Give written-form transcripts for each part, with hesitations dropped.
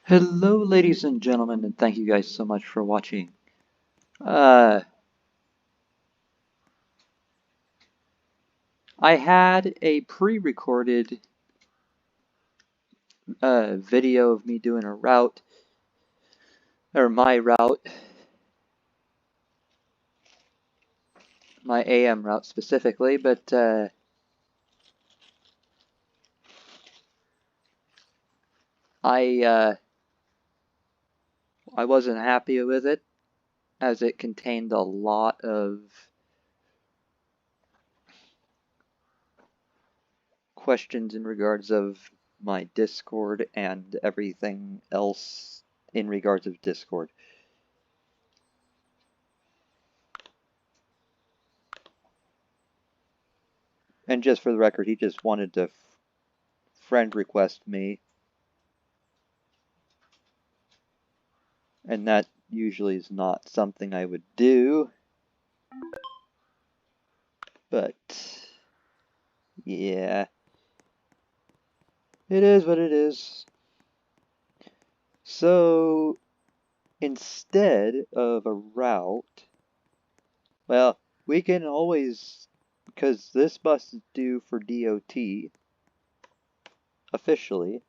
Hello, ladies and gentlemen, and thank you guys so much for watching. Uh, I had a pre-recorded video of me doing a route, or my route, my AM route specifically, but I I wasn't happy with it as it contained a lot of questions in regards of my Discord and everything else in regards of Discord. And just for the record, he just wanted to friend request me, and that usually is not something I would do, but yeah, it is what it is. So instead of a route, well, we can always, because this bus is due for DOT officially.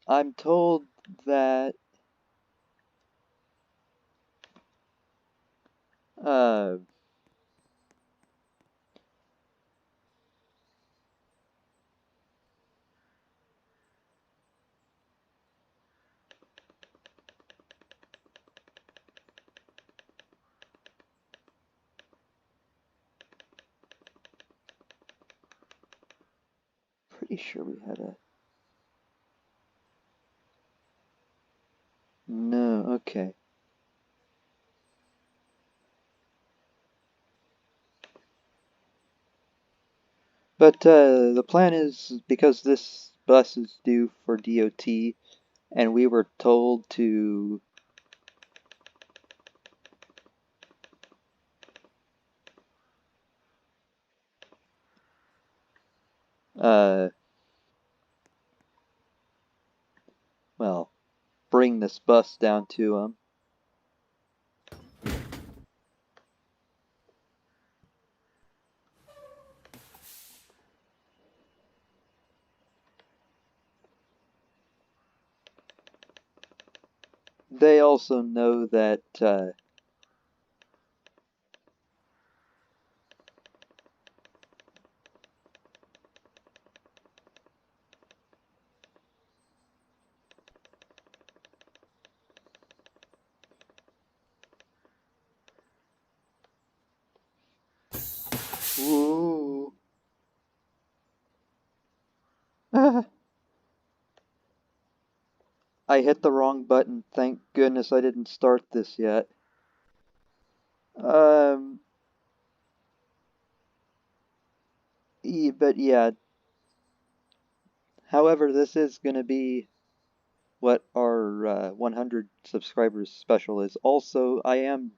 I'm told that uh pretty sure we had a no, okay. But the plan is, because this bus is due for DOT, and we were told to uh, well, bring this bus down to them. They also know that ooh. I hit the wrong button. Thank goodness I didn't start this yet. Um, but yeah. However, this is going to be what our 100 subscribers special is. Also, I am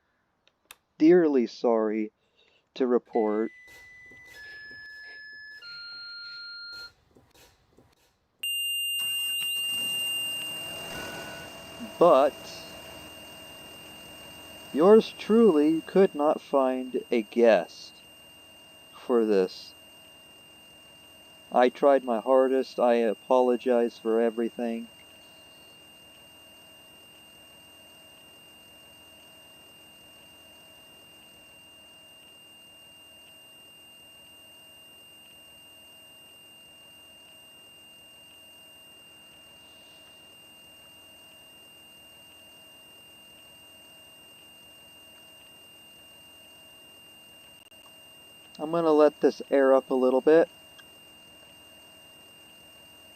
dearly sorry to report, but yours truly could not find a guest for this. I tried my hardest. I apologize for everything. I'm gonna let this air up a little bit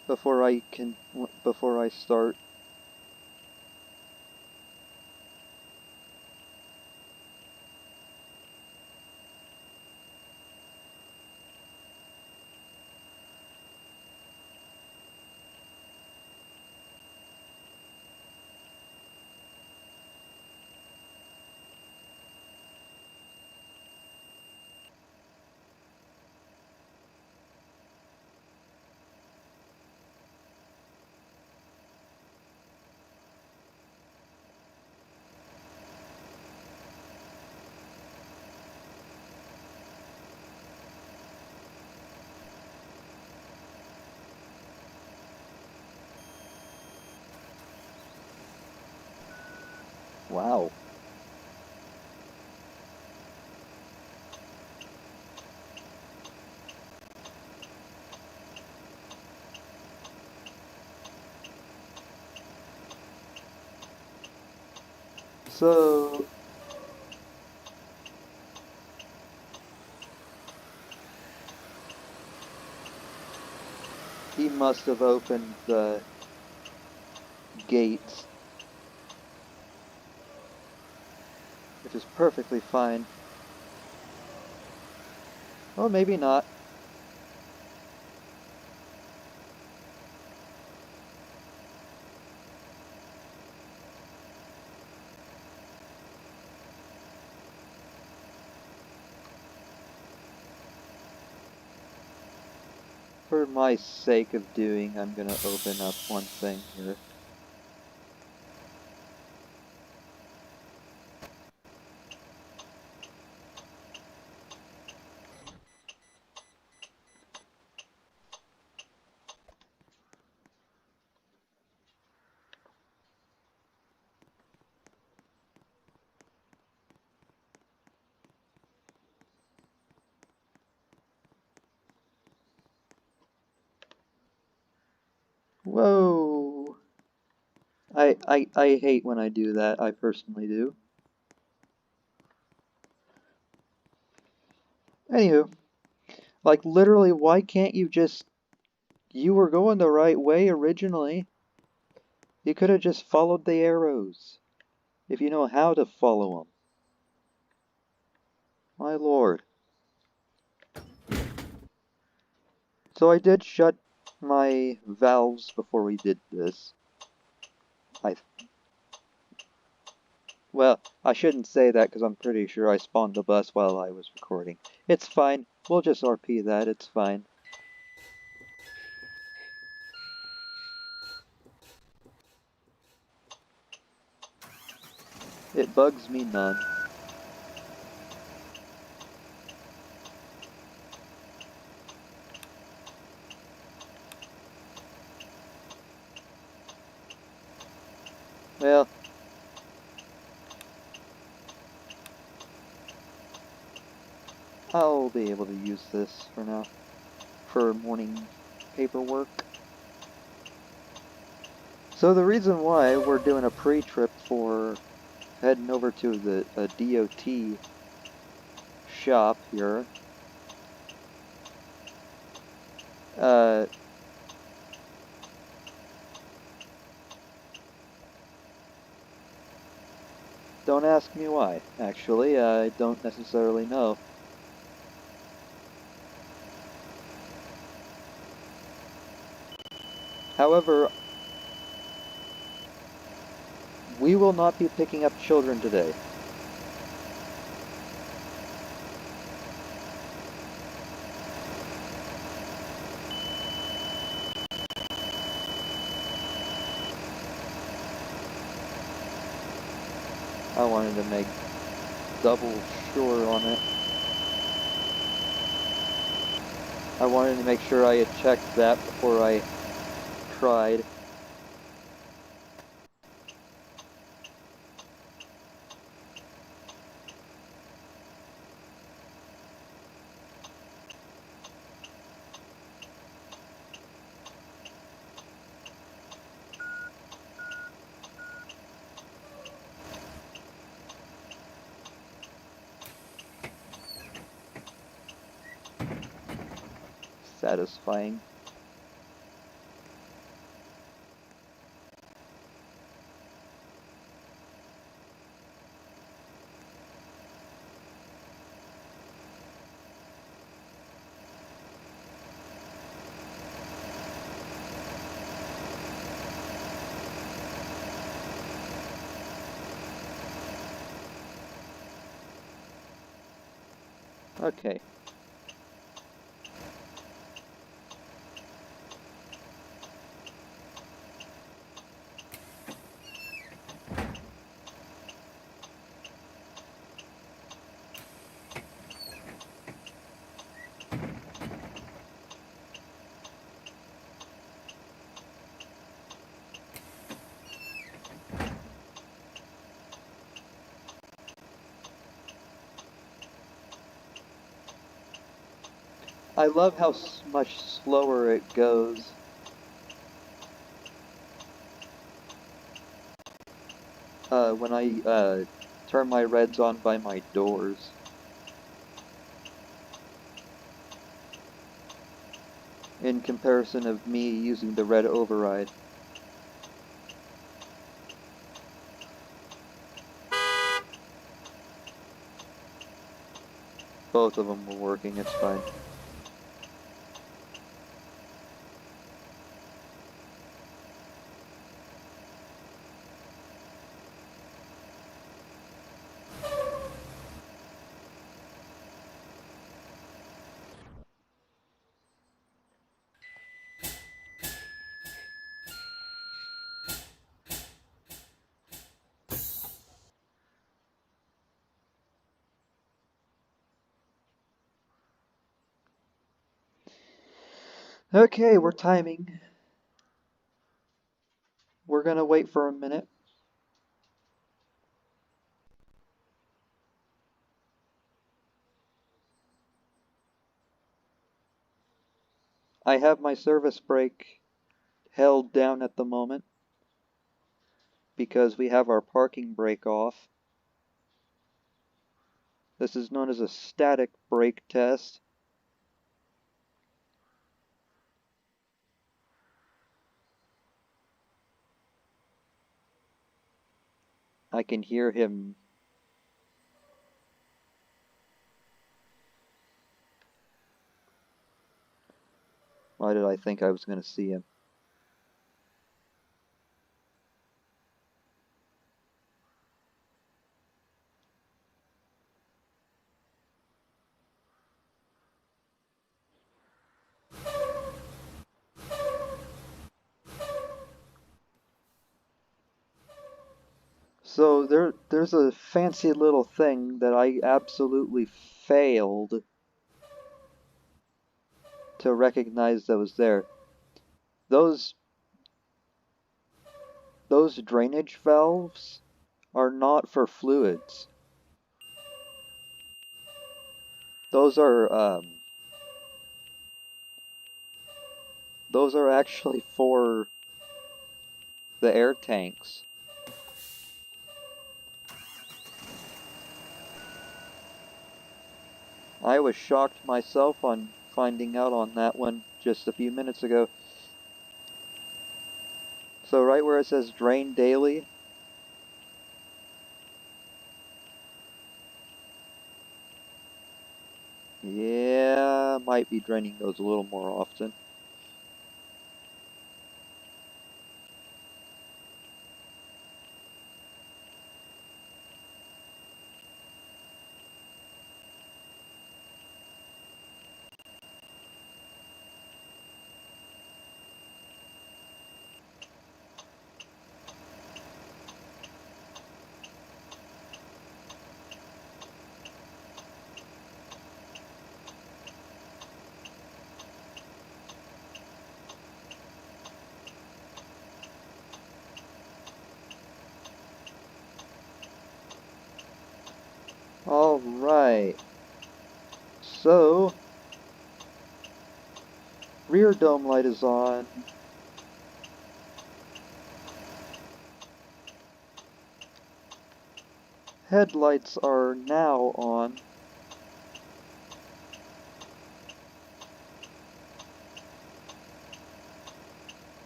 before I start. Wow. So, he must have opened the gates, which is perfectly fine. Well, maybe not. For my sake of doing, I'm gonna open up one thing here. Whoa! I hate when I do that. I personally do. Anywho, like literally, why can't you just... You were going the right way originally. You could have just followed the arrows. If you know how to follow them. My lord. So I did shut my valves before we did this. I... Well, I shouldn't say that because I'm pretty sure I spawned the bus while I was recording. It's fine. We'll just RP that. It's fine. It bugs me none. Well, I'll be able to use this for now. For morning paperwork. So the reason why we're doing a pre-trip for heading over to the DOT shop here. Don't ask me why, actually. I don't necessarily know. However, we will not be picking up children today. I wanted to make double sure on it. I wanted to make sure I had checked that before I tried. Satisfying. Okay. I love how much slower it goes. When I turn my reds on by my doors, in comparison of me using the red override. Both of them were working, it's fine. Okay, we're timing. We're gonna wait for a minute. I have my service brake held down at the moment because we have our parking brake off. This is known as a static brake test. I can hear him. Why did I think I was going to see him? So there's a fancy little thing that I absolutely failed to recognize that was there. Those drainage valves are not for fluids. Those are actually for the air tanks. I was shocked myself on finding out on that one just a few minutes ago. So right where it says drain daily, yeah, might be draining those a little more often. Alright, so rear dome light is on. Headlights are now on.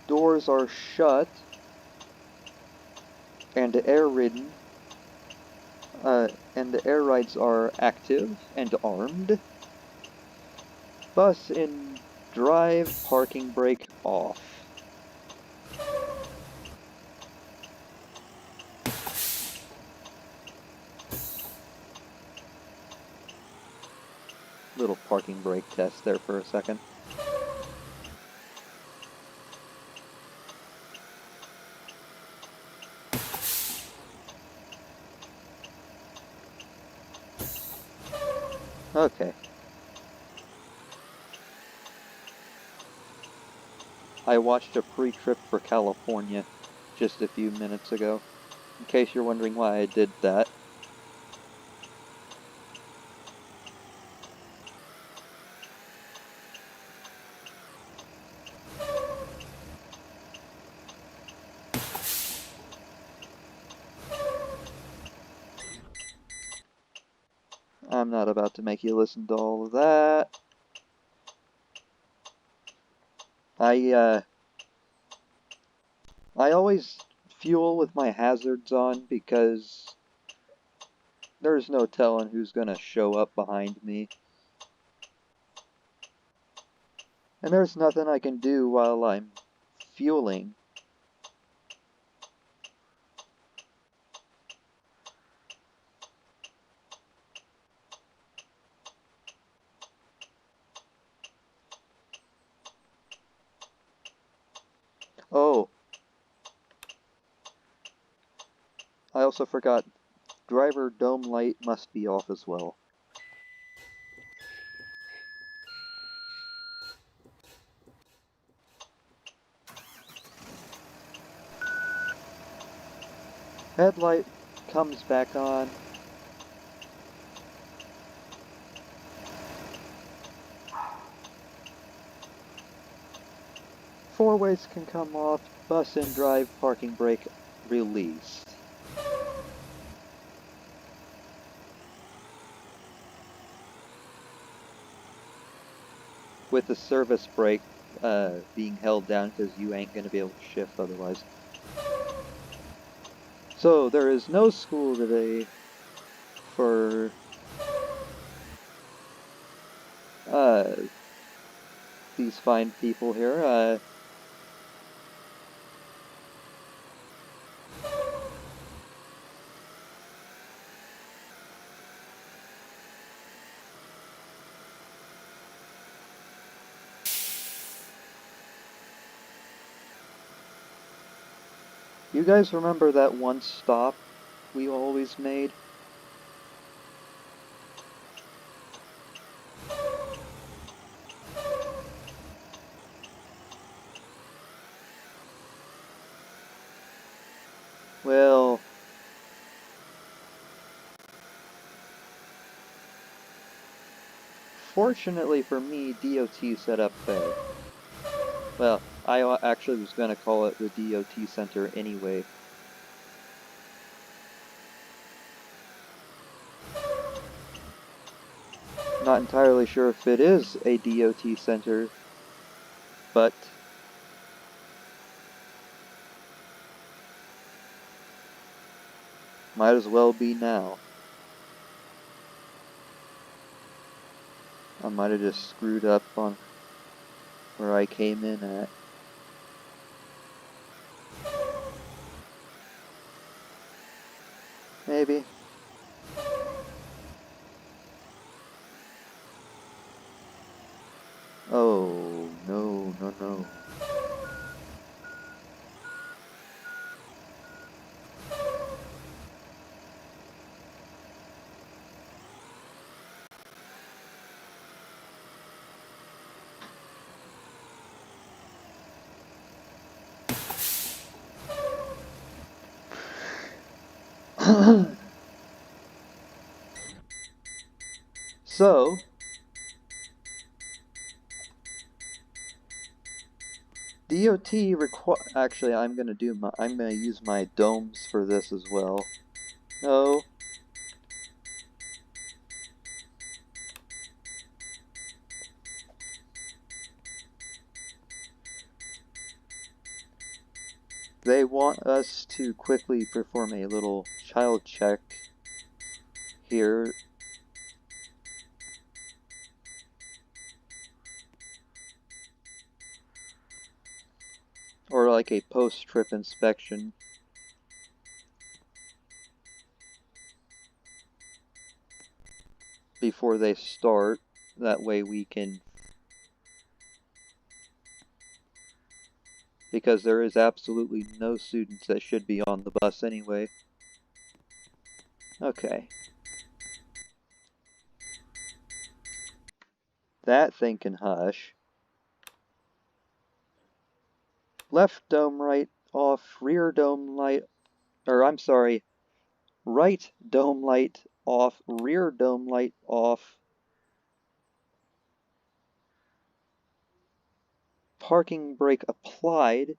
Doors are shut and air-ridden. And the air rides are active and armed. Bus in drive, parking brake off. Little parking brake test there for a second. Okay. I watched a pre-trip for California just a few minutes ago, in case you're wondering why I did that. I'm not about to make you listen to all of that. I always fuel with my hazards on because there's no telling who's gonna show up behind me. And there's nothing I can do while I'm fueling. Oh, I also forgot, driver dome light must be off as well. Headlight comes back on. Four ways can come off, bus and drive, parking brake released. With the service brake being held down because you ain't going to be able to shift otherwise. So there is no school today for these fine people here. You guys remember that one stop we always made? Well, fortunately for me, DOT set up there. Well, I actually was going to call it the DOT Center anyway. Not entirely sure if it is a DOT Center, but might as well be now. I might have just screwed up on where I came in at. Maybe. Oh, no, no, no. So, DOT actually, I'm gonna use my domes for this as well. No. They want us to quickly perform a little child check here. Or like a post-trip inspection. Before they start. That way we can... Because there is absolutely no students that should be on the bus anyway. Okay. That thing can hush. Left dome right off, rear dome light... Or I'm sorry, right dome light off, rear dome light off. Parking brake applied.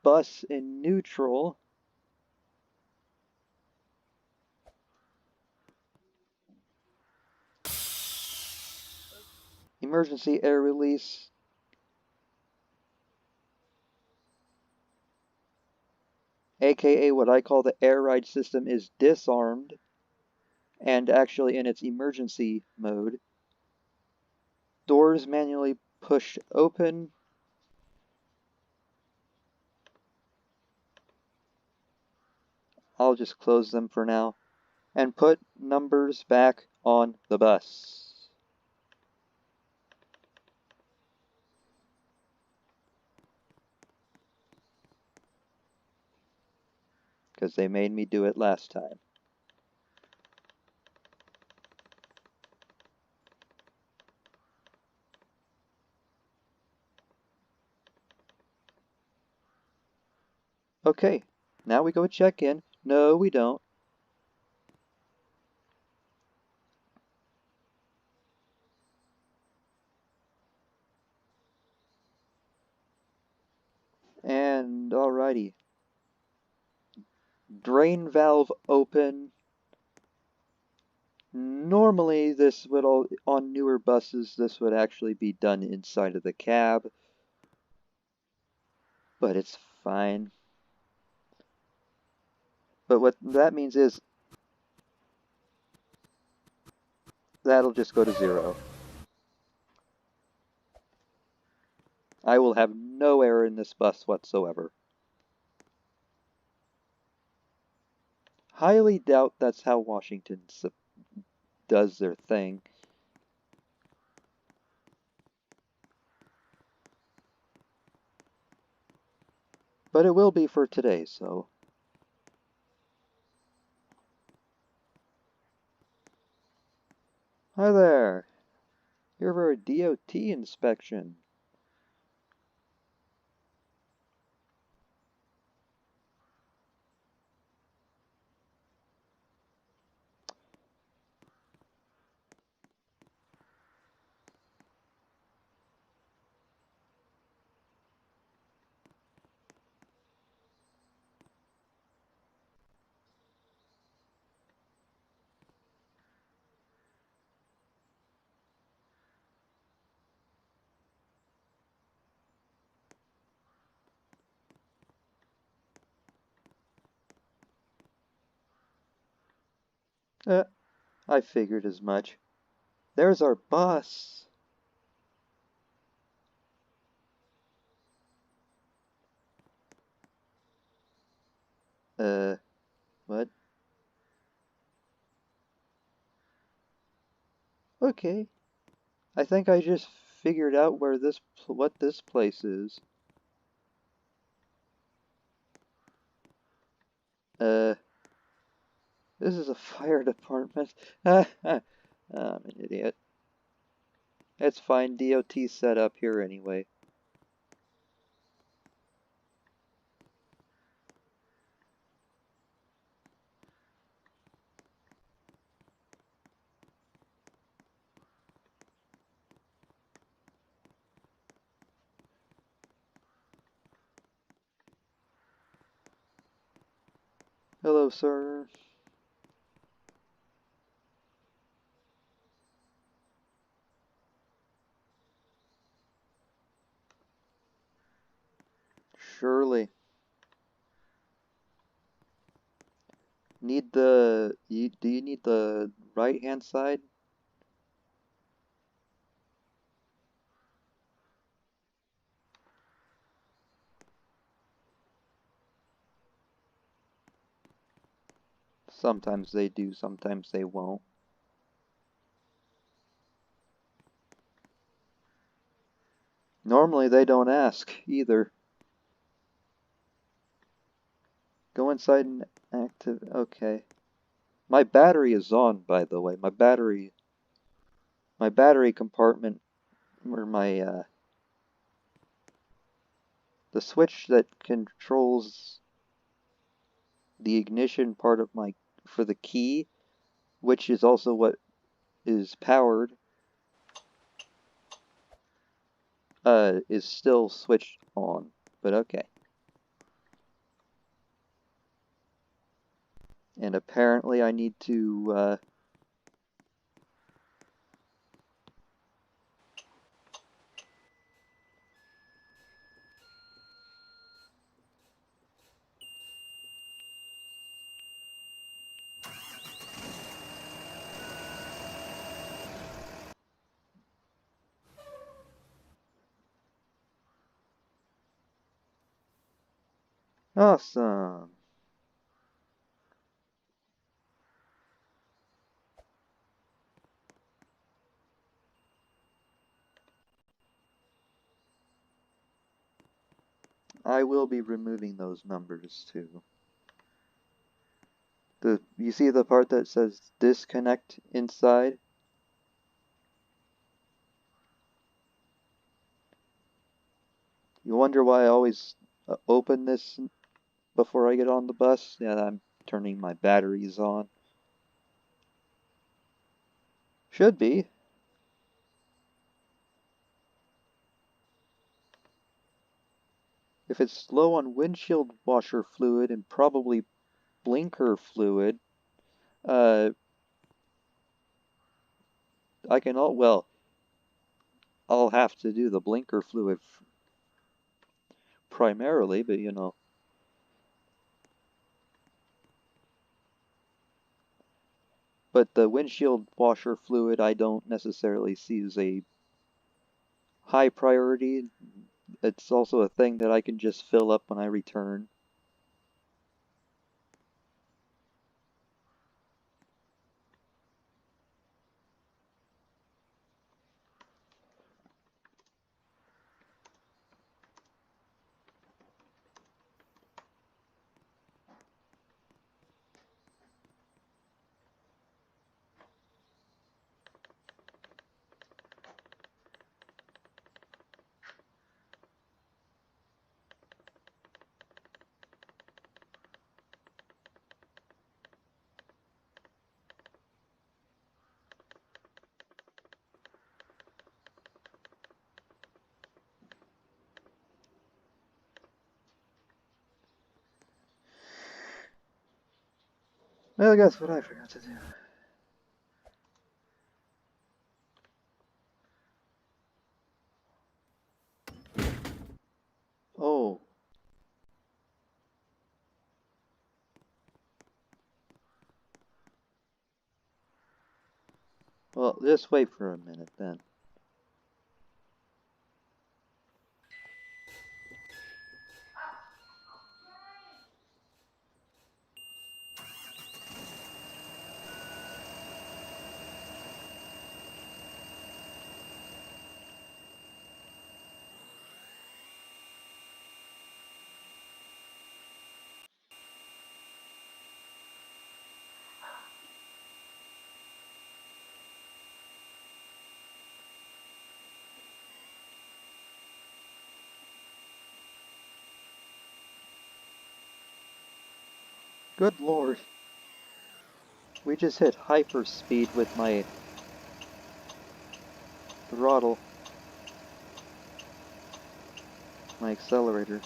Bus in neutral. Emergency air release. AKA what I call the air ride system is disarmed and actually in its emergency mode. Doors manually pushed open. I'll just close them for now. And put numbers back on the bus. Because they made me do it last time. Okay, now we go check in. No, we don't. And alrighty. Drain valve open. Normally this would all, on newer buses, this would actually be done inside of the cab. But it's fine. But what that means is that'll just go to 0. I will have no error in this bus whatsoever. Highly doubt that's how Washington does their thing. But it will be for today, so. Hi there. Here for a DOT inspection. I figured as much. There's our bus. What? Okay. I think I just figured out where what this place is. This is a fire department. I'm an idiot. It's fine, DOT set up here anyway. Hello, sir. Surely. Do you need the right hand side? Sometimes they do, sometimes they won't. Normally they don't ask either. Go inside and active. Okay. My battery is on, by the way. My battery compartment, or the switch that controls the ignition part of for the key, which is also what is powered, is still switched on. But okay. And apparently I need to Awesome. I will be removing those numbers too. You see the part that says disconnect inside? You wonder why I always open this before I get on the bus? Yeah, I'm turning my batteries on. Should be. If it's low on windshield washer fluid and probably blinker fluid, uh, well, I'll have to do the blinker fluid primarily, but you know. But the windshield washer fluid I don't necessarily see as a high priority. It's also a thing that I can just fill up when I return. Well, guess what I forgot to do? Oh, well, just wait for a minute then. Good lord. We just hit hyperspeed with my throttle, my accelerator.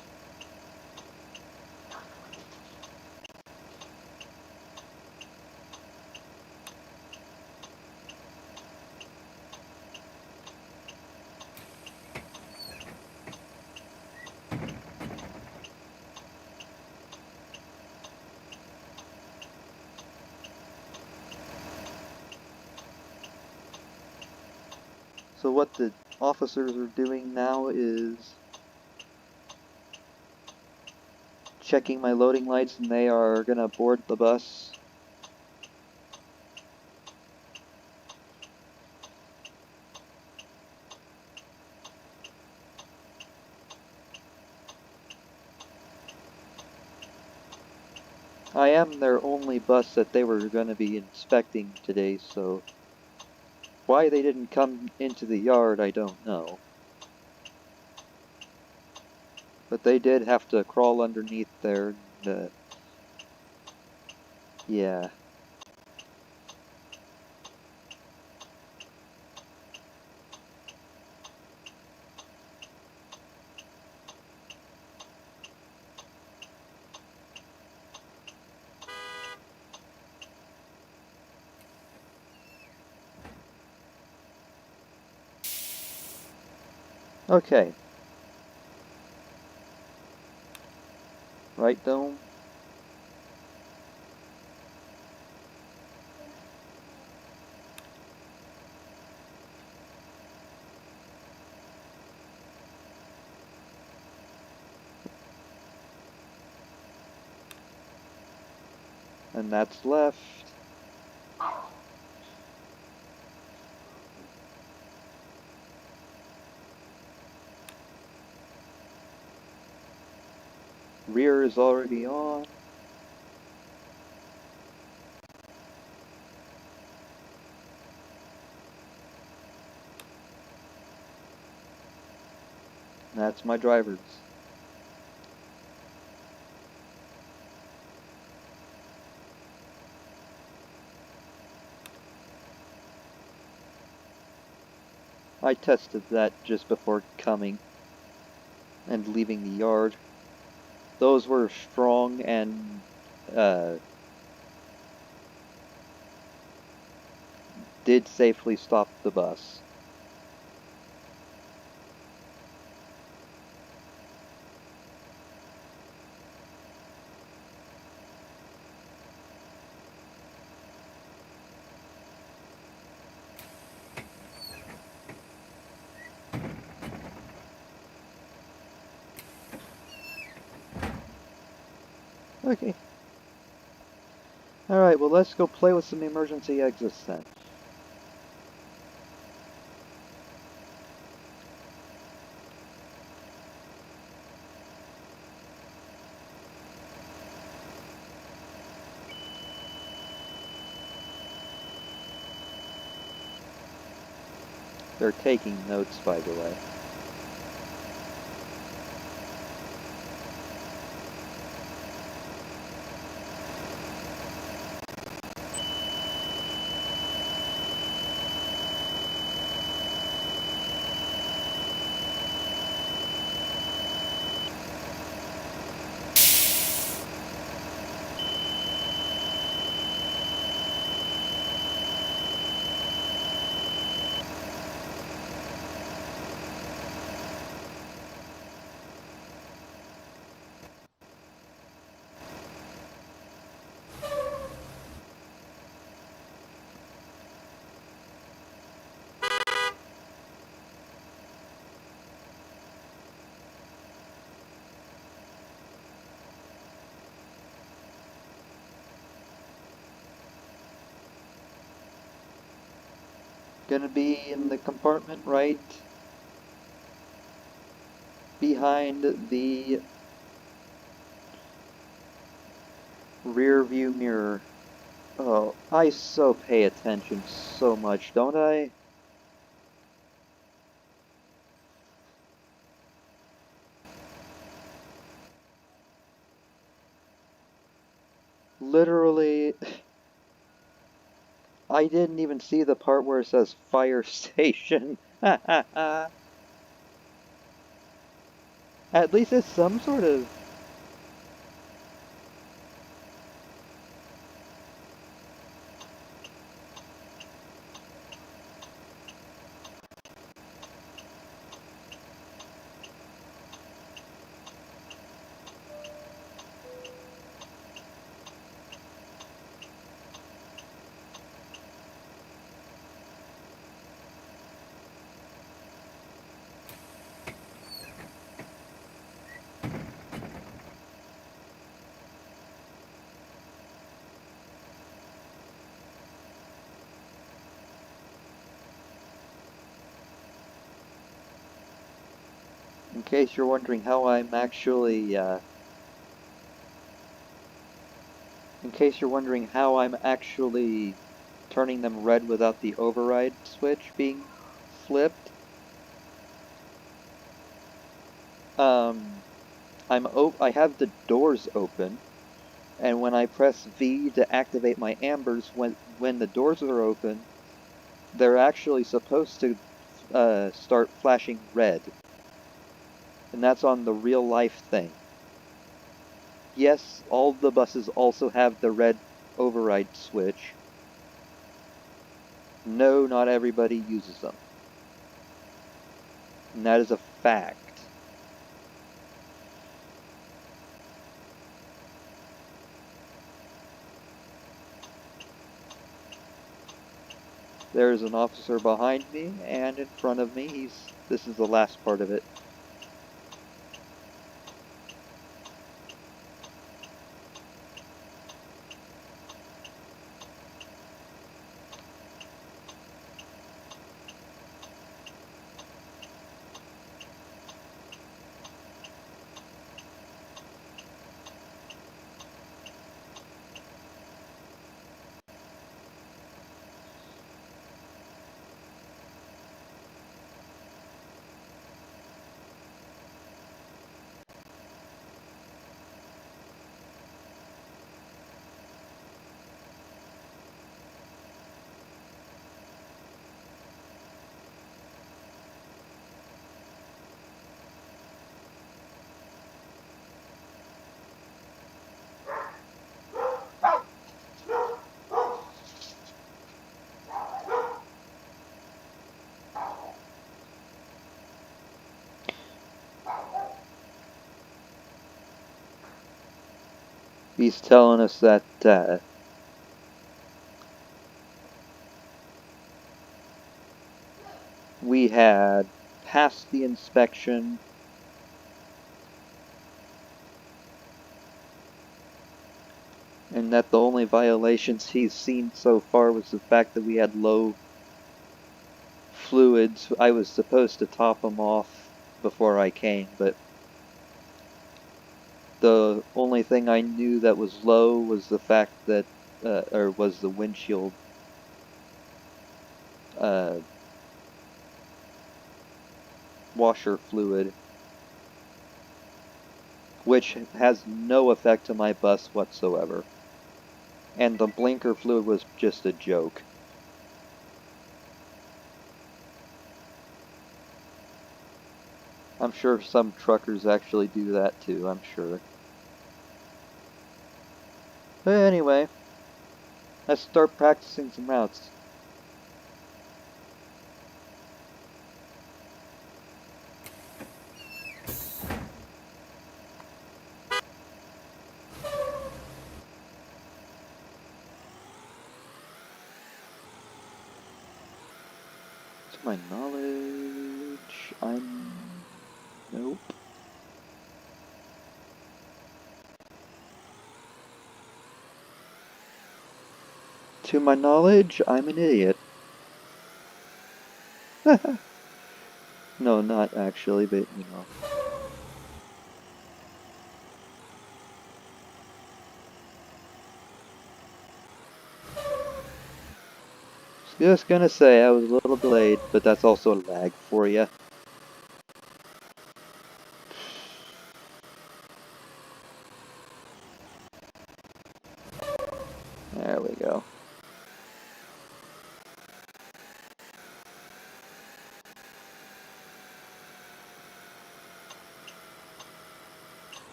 So what the officers are doing now is checking my loading lights and they are gonna board the bus. I am their only bus that they were gonna be inspecting today, so why they didn't come into the yard I don't know. But they did have to crawl underneath there. Yeah. Okay. Right, Dome? And that's left. Rear is already on. That's my driver's. I tested that just before coming and leaving the yard. Those were strong and uh, did safely stop the bus. Okay. Alright, well, let's go play with some emergency exits then. They're taking notes, by the way. Gonna be in the compartment right behind the rear view mirror. Oh, I so pay attention so much, don't I? Literally, I didn't even see the part where it says fire station. At least it's some sort of. In case you're wondering how I'm actually, in case you're wondering how I'm actually turning them red without the override switch being flipped, um, I have the doors open, and when I press V to activate my ambers, when the doors are open, they're actually supposed to start flashing red, and that's on the real life thing. Yes, all the buses also have the red override switch. No, not everybody uses them. And that is a fact. There's an officer behind me and in front of me. This is the last part of it. He's telling us that we had passed the inspection and that the only violations he's seen so far was the fact that we had low fluids. I was supposed to top them off before I came, but the only thing I knew that was low was the fact that, or was the windshield uh, washer fluid, which has no effect to my bus whatsoever. And the blinker fluid was just a joke. I'm sure some truckers actually do that too, I'm sure. But anyway, let's start practicing some routes. To my knowledge, I'm... Nope. To my knowledge, I'm an idiot. No, not actually, but you know. Just gonna say I was a little delayed, but that's also a lag for you. There we go.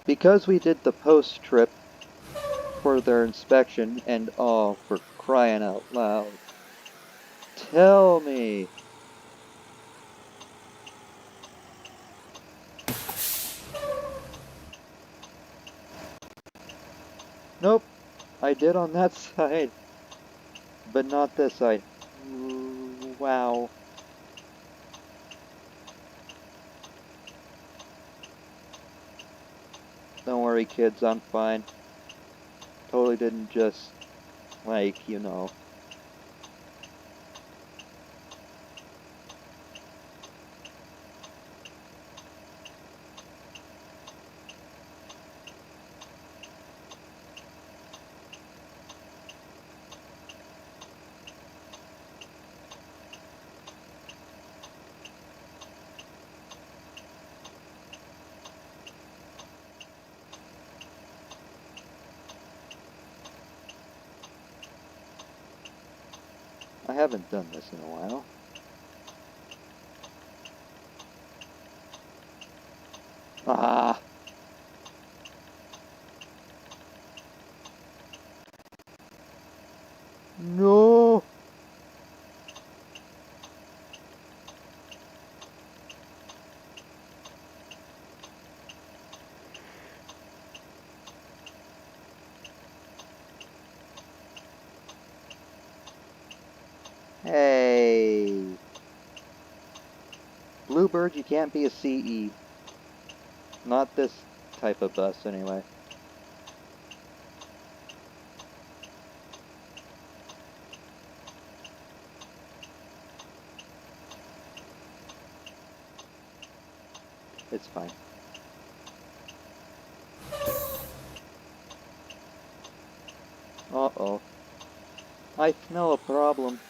Because we did the post trip for their inspection, and oh, for crying out loud. Tell me. Nope, I did on that side, but not this side. Wow. Don't worry, kids, I'm fine. Totally didn't just, like, you know. I haven't done this in a while. Ah. No. Hey. Bluebird, you can't be a CE. Not this type of bus, anyway. It's fine. Uh-oh. I smell a problem.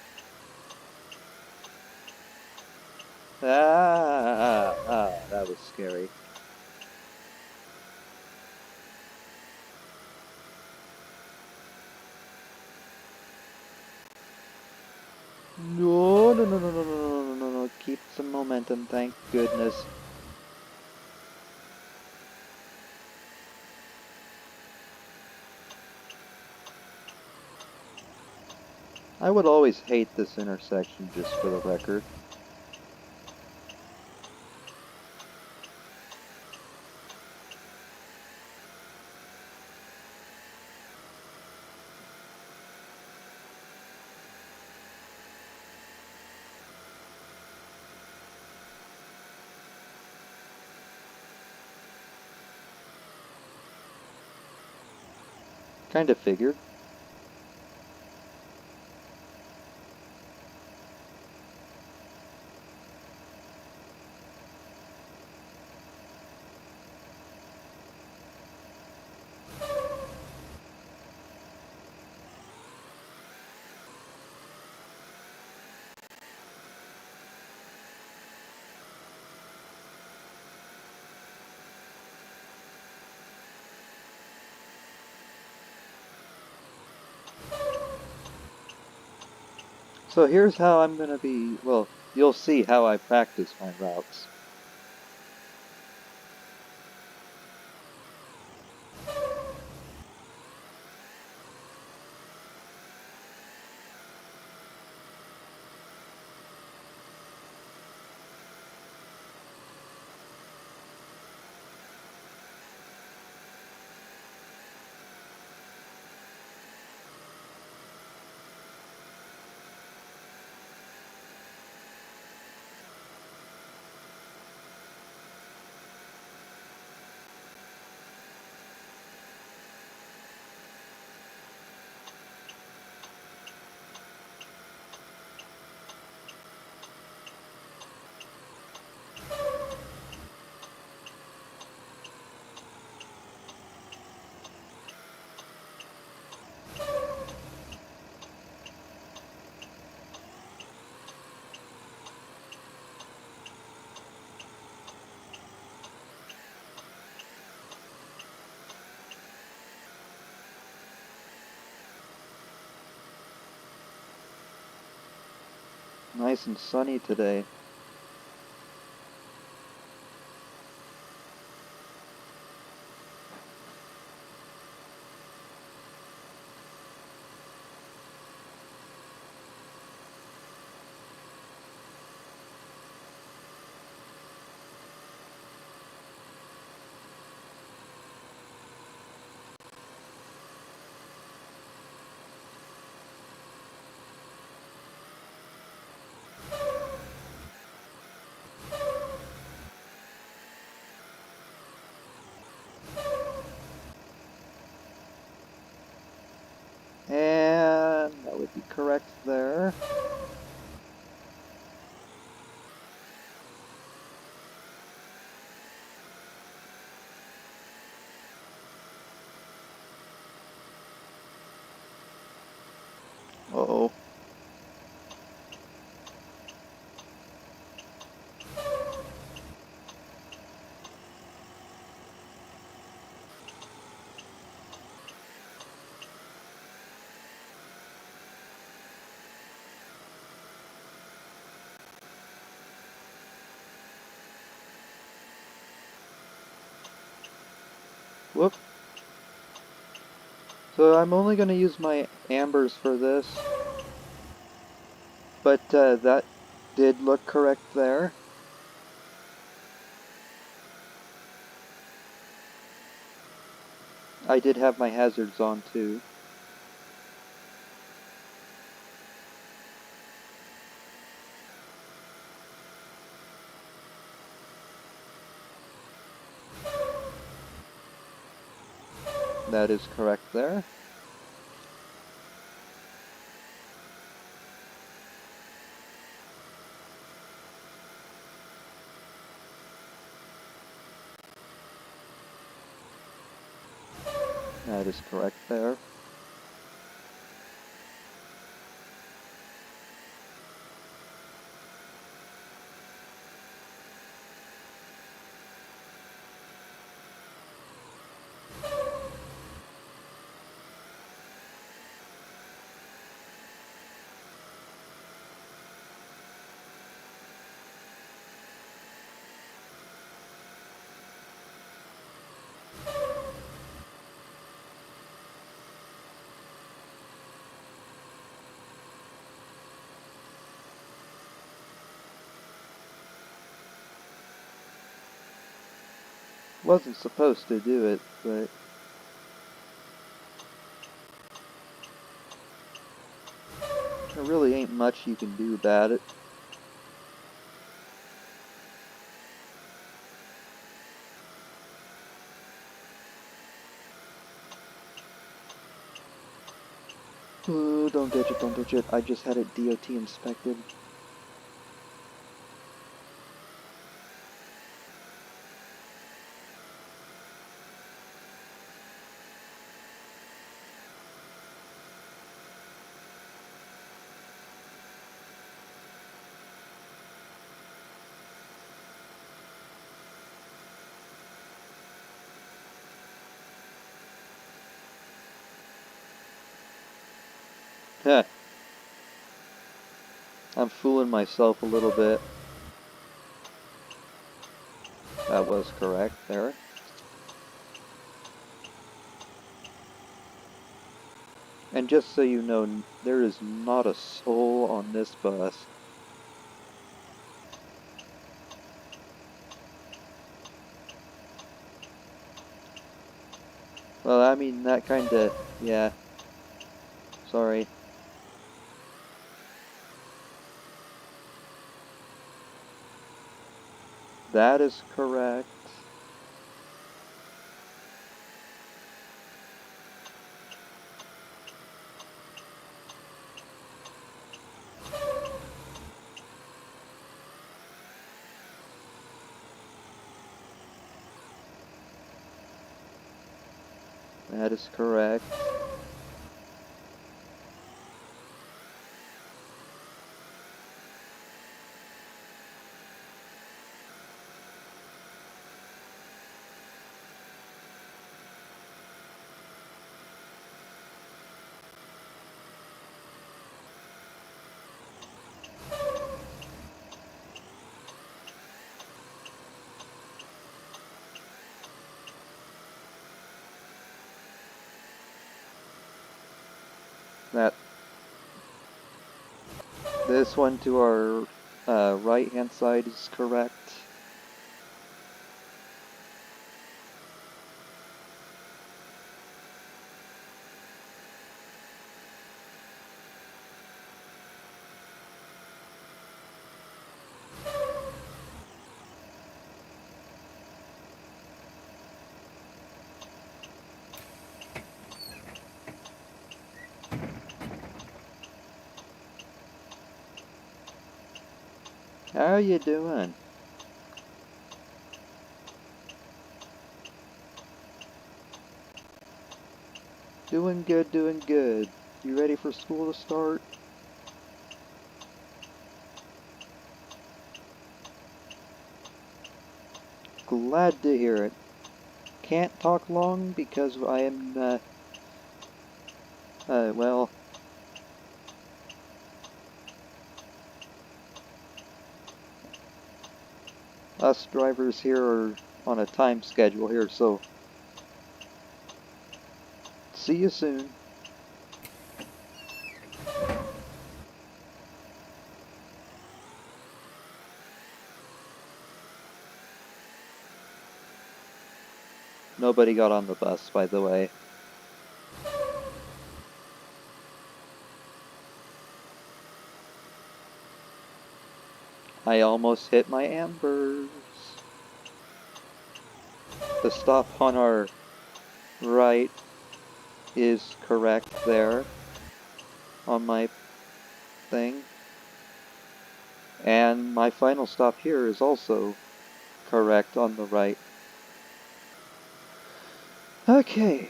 That was scary. No, no, no, no, no, no, no, no, no, no. Keep some momentum, thank goodness. I would always hate this intersection, just for the record. Kind of figured. So here's how I'm gonna be, well, you'll see how I practice my routes. Nice and sunny today. And that would be correct there. Uh-oh. Whoop. So I'm only going to use my ambers for this, but that did look correct there. I did have my hazards on too. That is correct there. That is correct there. Wasn't supposed to do it, but there really ain't much you can do about it. Ooh, don't ditch it, don't ditch it. I just had it DOT inspected. Heh, I'm fooling myself a little bit. That was correct there. And just so you know, there is not a soul on this bus. Well, I mean, that kinda, yeah, sorry. That is correct. That is correct. That This one to our right-hand side is correct. How you doing? Doing good, doing good. You ready for school to start? Glad to hear it. Can't talk long because I am, well, us drivers here are on a time schedule here, so see you soon. Nobody got on the bus, by the way. I almost hit my ambers. The stop on our right is correct there on my thing. And my final stop here is also correct on the right. Okay.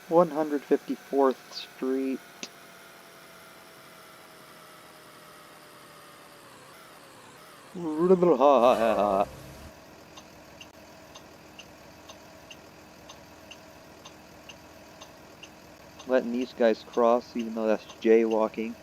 (154th Street). Letting these guys cross, even though that's jaywalking.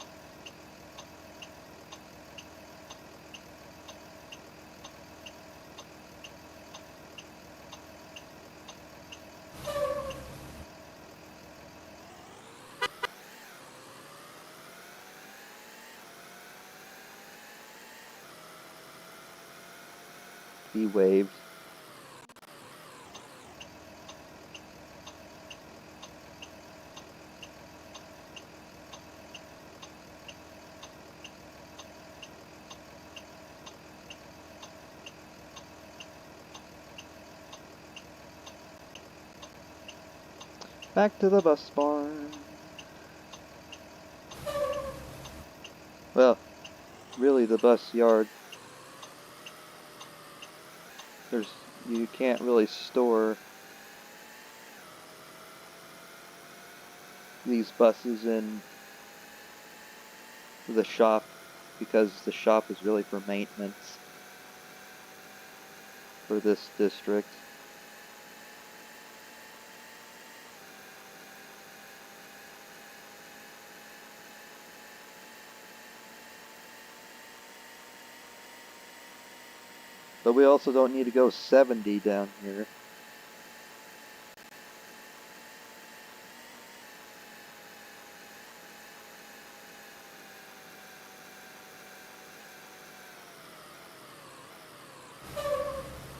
He waved. Back to the bus barn. Well, really the bus yard. You can't really store these buses in the shop because the shop is really for maintenance for this district. But we also don't need to go 70 down here.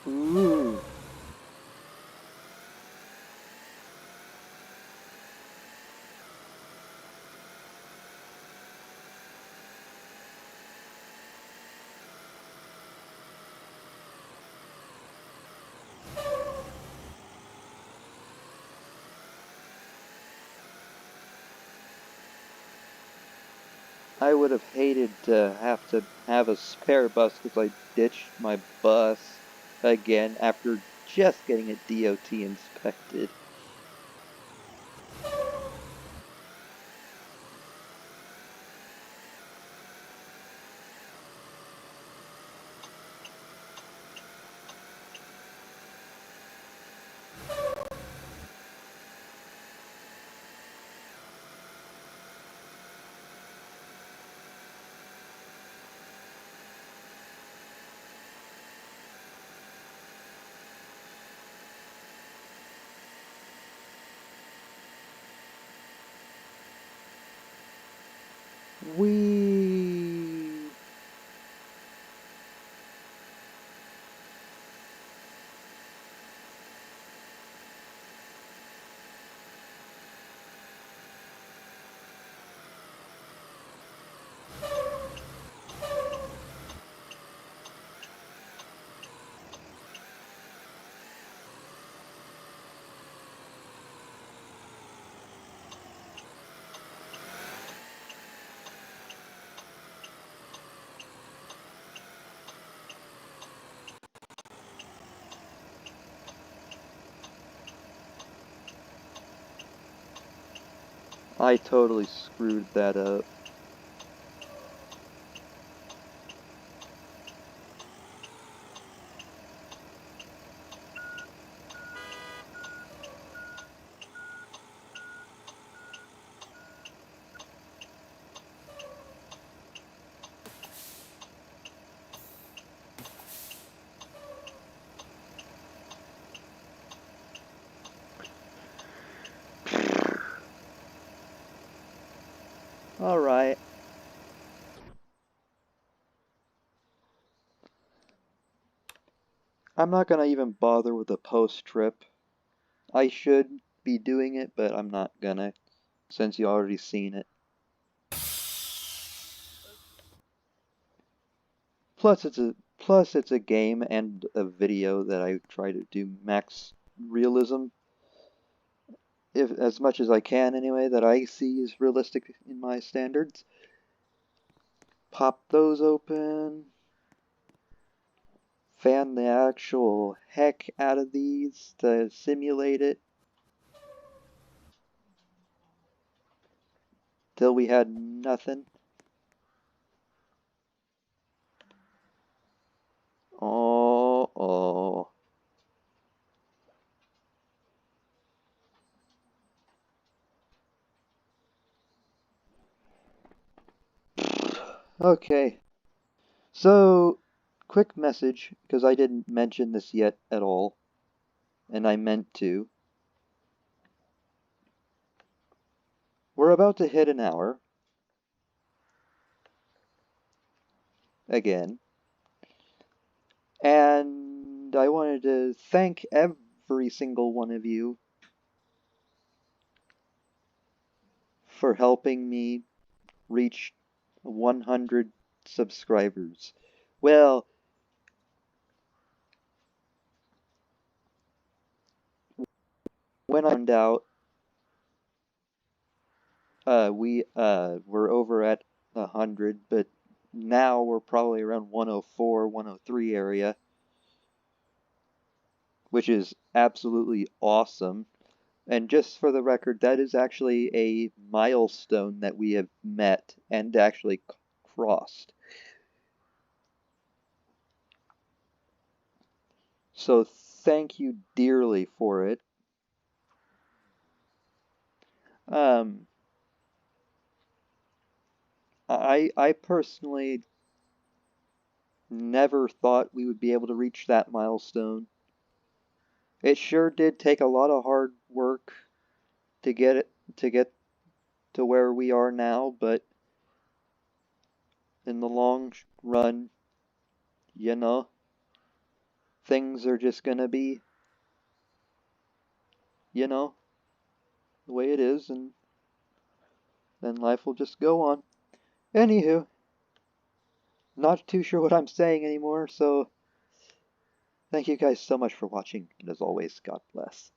Ooh. I would have hated to have a spare bus because I ditched my bus again after just getting it DOT inspected. Wee. I totally screwed that up. Alright. I'm not gonna even bother with the post trip. I should be doing it, but I'm not gonna, since you already seen it. Plus it's a game and a video that I try to do max realism, if as much as I can anyway, that I see is realistic in my standards. Pop those open. Fan the actual heck out of these to simulate it. Till we had nothing. Oh. Okay. So, quick message, because I didn't mention this yet at all, and I meant to. We're about to hit an hour. Again. And I wanted to thank every single one of you for helping me reach 100 subscribers. Well, when I found out We're over at 100, but now we're probably around 104, 103 area, which is absolutely awesome. And just for the record, that is actually a milestone that we have met and actually crossed. So thank you dearly for it. Um, I personally never thought we would be able to reach that milestone. It sure did take a lot of hard work to get to where we are now, but in the long run, you know, things are just gonna be, you know, the way it is, and then life will just go on. Anywho, not too sure what I'm saying anymore, so thank you guys so much for watching, and as always, God bless.